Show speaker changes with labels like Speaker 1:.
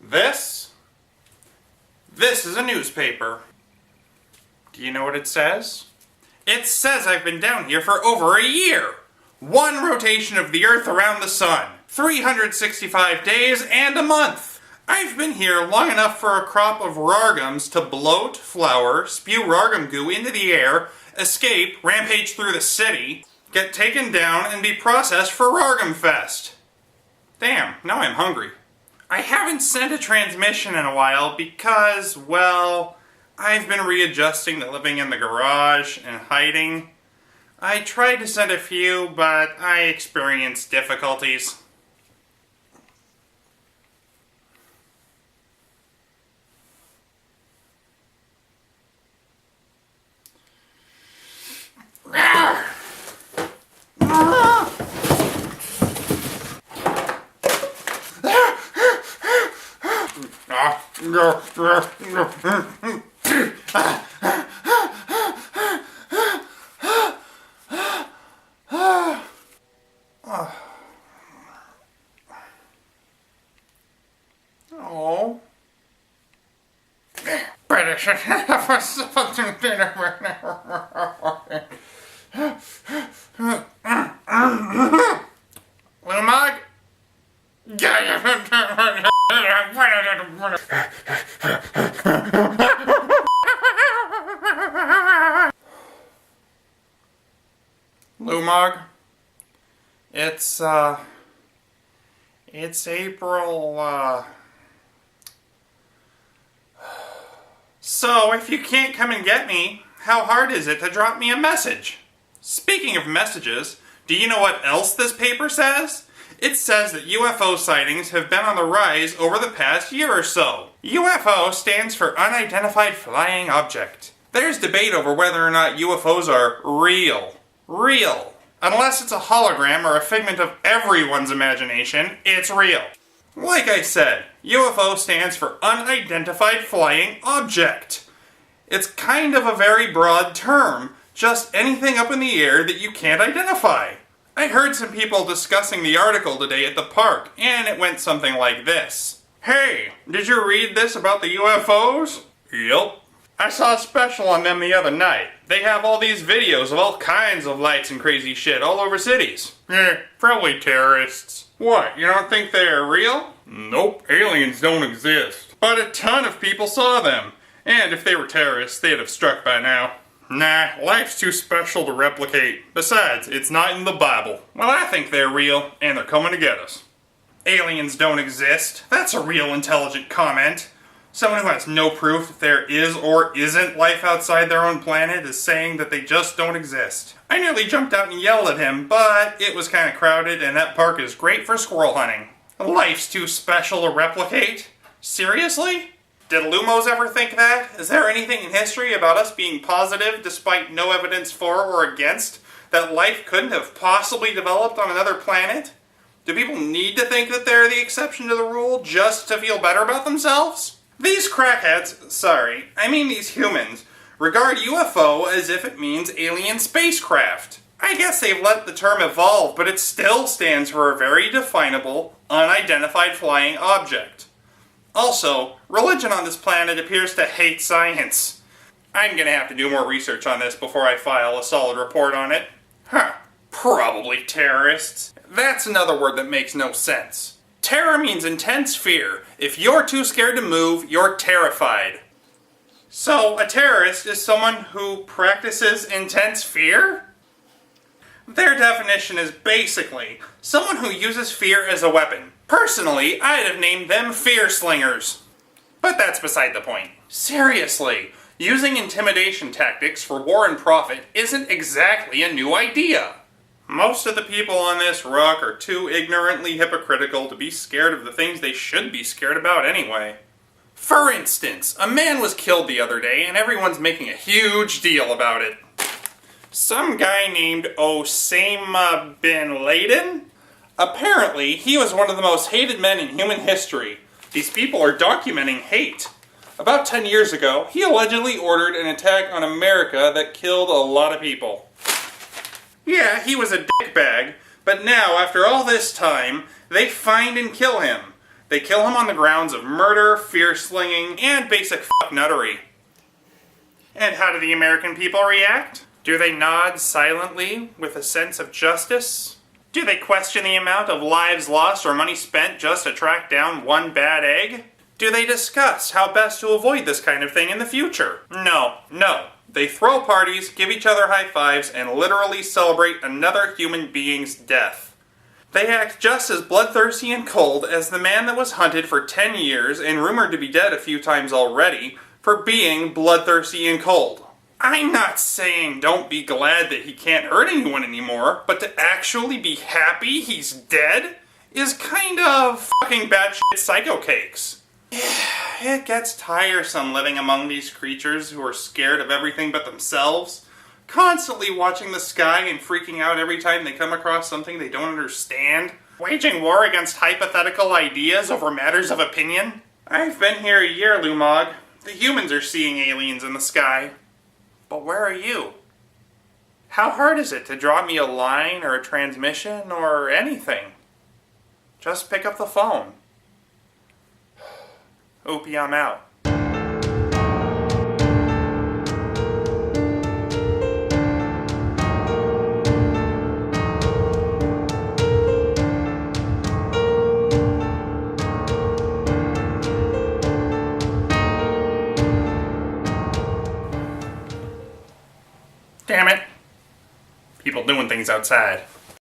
Speaker 1: This is a newspaper. Do you know what it says? It says I've been down here for over a year. One rotation of the Earth around the Sun. 365 days and a month. I've been here long enough for a crop of rargums to bloat, flower, spew rargum goo into the air, escape, rampage through the city, get taken down, and be processed for Rargum Fest. Damn, now I'm hungry. I haven't sent a transmission in a while because, well, I've been readjusting to living in the garage and hiding. I tried to send a few, but I experienced difficulties. Oh. But I should have something dinner. Little Mug? Lumog, it's April, So, if you can't come and get me, how hard is it to drop me a message? Speaking of messages, do you know what else this paper says? It says that UFO sightings have been on the rise over the past year or so. UFO stands for Unidentified Flying Object. There's debate over whether or not UFOs are real. Real. Unless it's a hologram or a figment of everyone's imagination, it's real. Like I said, UFO stands for Unidentified Flying Object. It's kind of a very broad term, just anything up in the air that you can't identify. I heard some people discussing the article today at the park, and it went something like this. Hey, did you read this about the UFOs? Yup. I saw a special on them the other night. They have all these videos of all kinds of lights and crazy shit all over cities. Probably terrorists. What, you don't think they're real? Nope, aliens don't exist. But a ton of people saw them. And if they were terrorists, they'd have struck by now. Nah, life's too special to replicate. Besides, it's not in the Bible. Well, I think they're real, and they're coming to get us. Aliens don't exist. That's a real intelligent comment. Someone who has no proof that there is or isn't life outside their own planet is saying that they just don't exist. I nearly jumped out and yelled at him, but it was kind of crowded, and that park is great for squirrel hunting. Life's too special to replicate? Seriously? Did Lumos ever think that? Is there anything in history about us being positive, despite no evidence for or against, that life couldn't have possibly developed on another planet? Do people need to think that they're the exception to the rule just to feel better about themselves? These crackheads, I mean these humans, regard UFO as if it means alien spacecraft. I guess they've let the term evolve, but it still stands for a very definable, unidentified flying object. Also, religion on this planet appears to hate science. I'm gonna have to do more research on this before I file a solid report on it. Probably terrorists. That's another word that makes no sense. Terror means intense fear. If you're too scared to move, you're terrified. So, a terrorist is someone who practices intense fear? Their definition is basically someone who uses fear as a weapon. Personally, I'd have named them fear slingers. But that's beside the point. Seriously, using intimidation tactics for war and profit isn't exactly a new idea. Most of the people on this rock are too ignorantly hypocritical to be scared of the things they should be scared about anyway. For instance, a man was killed the other day and everyone's making a huge deal about it. Some guy named Osama bin Laden? Apparently, he was one of the most hated men in human history. These people are documenting hate. About 10 years ago, he allegedly ordered an attack on America that killed a lot of people. Yeah, he was a dickbag, but now, after all this time, they find and kill him. They kill him on the grounds of murder, fear-slinging, and basic fuck-nuttery. And how do the American people react? Do they nod silently with a sense of justice? Do they question the amount of lives lost or money spent just to track down one bad egg? Do they discuss how best to avoid this kind of thing in the future? No. They throw parties, give each other high fives, and literally celebrate another human being's death. They act just as bloodthirsty and cold as the man that was hunted for 10 years and rumored to be dead a few times already for being bloodthirsty and cold. I'm not saying don't be glad that he can't hurt anyone anymore, but to actually be happy he's dead is kind of fucking batshit psycho cakes. It gets tiresome living among these creatures who are scared of everything but themselves, constantly watching the sky and freaking out every time they come across something they don't understand, waging war against hypothetical ideas over matters of opinion. I've been here a year, Lumog. The humans are seeing aliens in the sky. But where are you? How hard is it to drop me a line or a transmission or anything? Just pick up the phone. Opie, I'm out. Damn it. People doing things outside.